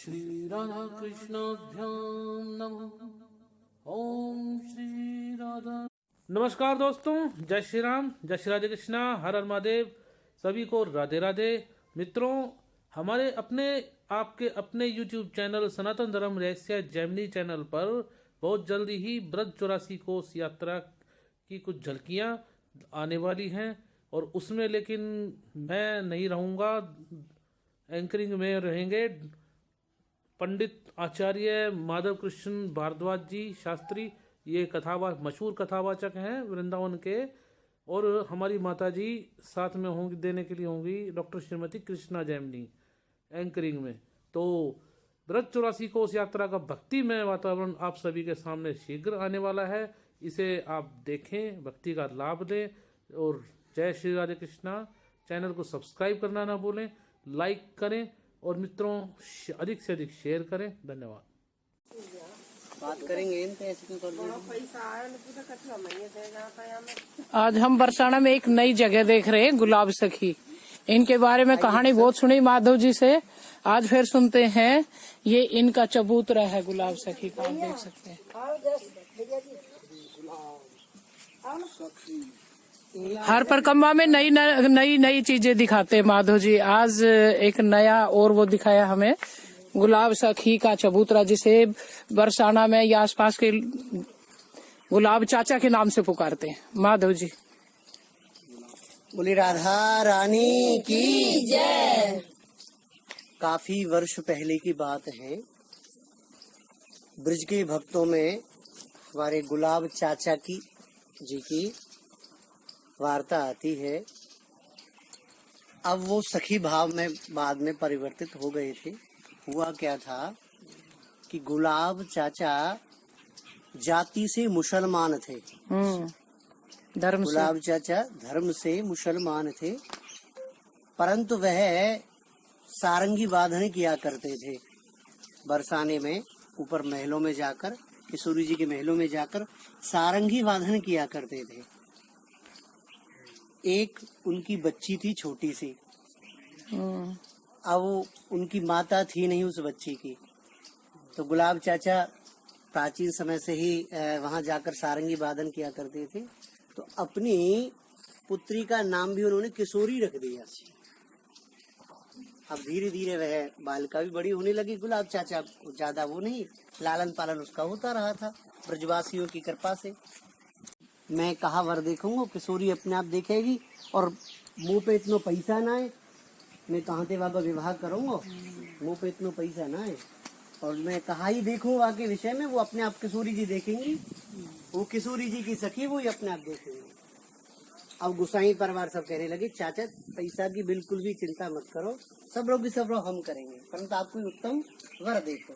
श्री राधा कृष्णाभ्याम नमः। ओम श्री राधा। नमस्कार दोस्तों, जय श्री राम, जय श्री राधे कृष्णा, हर हर महादेव। सभी को राधे राधे। मित्रों, हमारे आपके अपने YouTube चैनल सनातन धर्म रहस्य जेमिनी चैनल पर बहुत जल्दी ही ब्रज 84 कोस यात्रा की कुछ झलकियां आने वाली हैं और उसमें लेकिन मैं नहीं रहूँगा, एंकरिंग में रहेंगे पंडित आचार्य माधव कृष्ण भारद्वाज जी शास्त्री। ये मशहूर कथावाचक हैं वृंदावन के, और हमारी माता जी साथ में होंगी, देने के लिए होंगी डॉक्टर श्रीमती कृष्णा जैमिनी एंकरिंग में। तो ब्रज 84 कोस यात्रा का भक्तिमय वातावरण आप सभी के सामने शीघ्र आने वाला है। इसे आप देखें, भक्ति का लाभ लें और जय श्री राधे कृष्णा। चैनल को सब्सक्राइब करना ना भूलें, लाइक करें और मित्रों अधिक से अधिक शेयर करें। धन्यवाद। बात करेंगे इन पैसे क्यों आज हम बरसाना में एक नई जगह देख रहे हैं, गुलाब सखी। इनके बारे में कहानी बहुत सुनी माधव जी से, आज फिर सुनते हैं। ये इनका चबूतरा है गुलाब सखी का, आप देख सकते हैं। हर परिक्रमा में नई नई नई चीजें दिखाते हैं माधव जी। आज एक नया और वो दिखाया हमें, गुलाब सखी का चबूतरा, जिसे बरसाना में या आसपास के गुलाब चाचा के नाम से पुकारते हैं। माधव जी बोली राधा रानी की जय। काफी वर्ष पहले की बात है, ब्रज के भक्तों में हमारे गुलाब चाचा जी की वार्ता आती है। अब वो सखी भाव में बाद में परिवर्तित हो गए थे। हुआ क्या था कि गुलाब चाचा जाति से मुसलमान थे, धर्म से। गुलाब चाचा धर्म से मुसलमान थे, परंतु वह सारंगी वादन किया करते थे। बरसाने में ऊपर महलों में जाकर, किशोरी जी के महलों में जाकर सारंगी वादन किया करते थे। एक उनकी बच्ची थी छोटी सी, अब उनकी माता थी नहीं उस बच्ची की, तो गुलाब चाचा प्राचीन समय से ही वहां जाकर सारंगी वादन किया करते थे। तो अपनी पुत्री का नाम भी उन्होंने किशोरी रख दिया। अब धीरे धीरे वह बालिका भी बड़ी होने लगी। गुलाब चाचा ज्यादा वो नहीं, लालन पालन उसका होता रहा था ब्रजवासियों की कृपा से। मैं कहा वर देखूंगा, किशोरी अपने आप देखेगी, और मुंह पे इतना पैसा ना है, मैं कहाँ से बाबा विवाह करूंगा, मुंह पे इतना पैसा ना है, और मैं कहा ही देखूंगा के विषय में, वो अपने आप किशोरी जी देखेंगी, वो किशोरी जी की सखी वो ही अपने आप देखेंगे। अब गुसाई परिवार सब कहने लगे, चाचा पैसा की बिल्कुल भी चिंता मत करो, सब लोग हम करेंगे, परंतु आपको उत्तम वर देखो।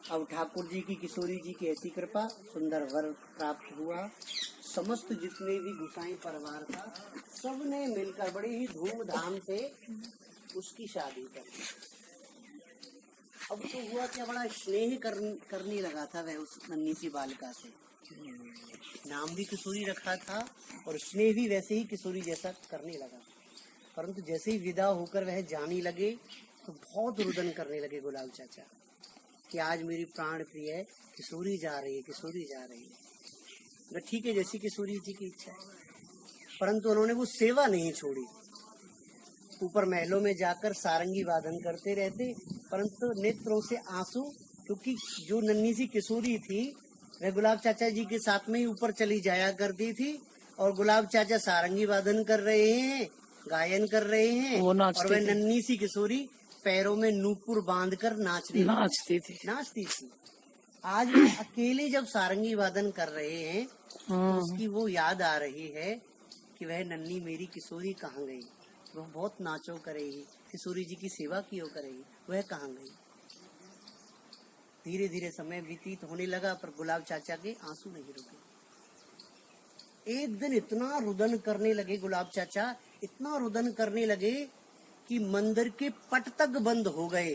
अब ठाकुर जी की किशोरी जी की ऐसी कृपा, सुंदर वर प्राप्त हुआ। समस्त जितने भी गुसाई परिवार था, सबने मिलकर बड़े ही धूमधाम से उसकी शादी कर दी। अब तो हुआ क्या, बड़ा स्नेह करने लगा था वह उस नन्ही सी बालिका से। नाम भी किशोरी रखा था और स्नेह भी वैसे ही किशोरी जैसा करने लगा। परंतु जैसे ही विदा होकर वह जाने लगे तो बहुत रुदन करने लगे गुलाब चाचा कि आज मेरी प्राण प्रिय किशोरी जा रही है, किशोरी जा रही है। ठीक है, जैसी किशोरी जी की इच्छा है, परंतु उन्होंने वो सेवा नहीं छोड़ी। ऊपर महलों में जाकर सारंगी वादन करते रहते, परंतु नेत्रों से आंसू, क्योंकि जो नन्ही सी किशोरी थी वह गुलाब चाचा जी के साथ में ही ऊपर चली जाया करती थी, और गुलाब चाचा सारंगी वादन कर रहे हैं, गायन कर रहे हैं, और वह नन्ही सी किशोरी पैरों में नूपुर बांधकर नाचती थी। आज वो अकेले जब सारंगी वादन कर रहे हैं तो उसकी वो याद आ रही है कि वह नन्ही मेरी किशोरी कहाँ गई। वो बहुत नाचो करेगी, किशोरी जी की सेवा कियो करेगी, वह कहाँ गई। धीरे धीरे समय व्यतीत होने लगा, पर गुलाब चाचा के आंसू नहीं रुके। एक दिन इतना रुदन करने लगे गुलाब चाचा, इतना रुदन करने लगे कि मंदिर के पट तक बंद हो गए।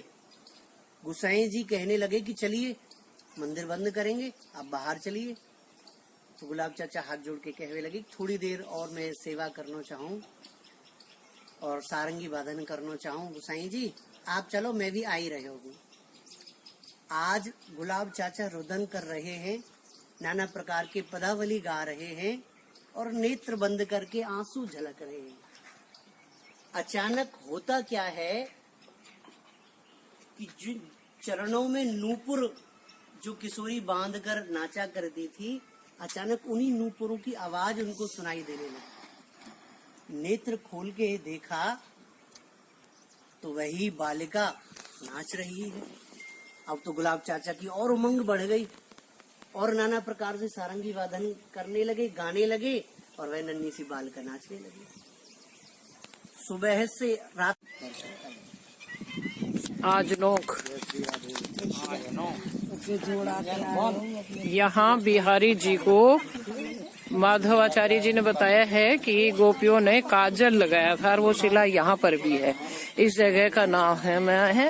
गुसाई जी कहने लगे कि चलिए मंदिर बंद करेंगे, आप बाहर चलिए। तो गुलाब चाचा हाथ जोड़ के कहने लगे, थोड़ी देर और मैं सेवा करना चाहूँ और सारंगी वादन करना चाहूँ गुसाई जी, आप चलो, मैं भी आ ही रहे हूँ। आज गुलाब चाचा रुदन कर रहे हैं, नाना प्रकार के पदावली गा रहे हैं और नेत्र बंद करके आंसू झलक रहे हैं। अचानक होता क्या है कि जिन चरणों में नूपुर जो किशोरी बांध कर नाचा करती थी, अचानक उन्हीं नूपुरों की आवाज उनको सुनाई देने लगी। नेत्र खोल के देखा तो वही बालिका नाच रही है। अब तो गुलाब चाचा की और उमंग बढ़ गई और नाना प्रकार से सारंगी वादन करने लगे, गाने लगे और वह नन्ही सी बालिका नाचने लगी। सुबह से रात आज नोक यहाँ बिहारी जी को माधवाचार्य जी ने बताया है कि गोपियों ने काजल लगाया था और वो शिला यहाँ पर भी है। इस जगह का नाम है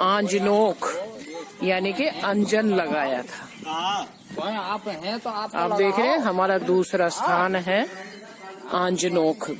आंजनोक, यानी कि अंजन लगाया था। आप देख रहे हैं हमारा दूसरा स्थान है आंजनोक।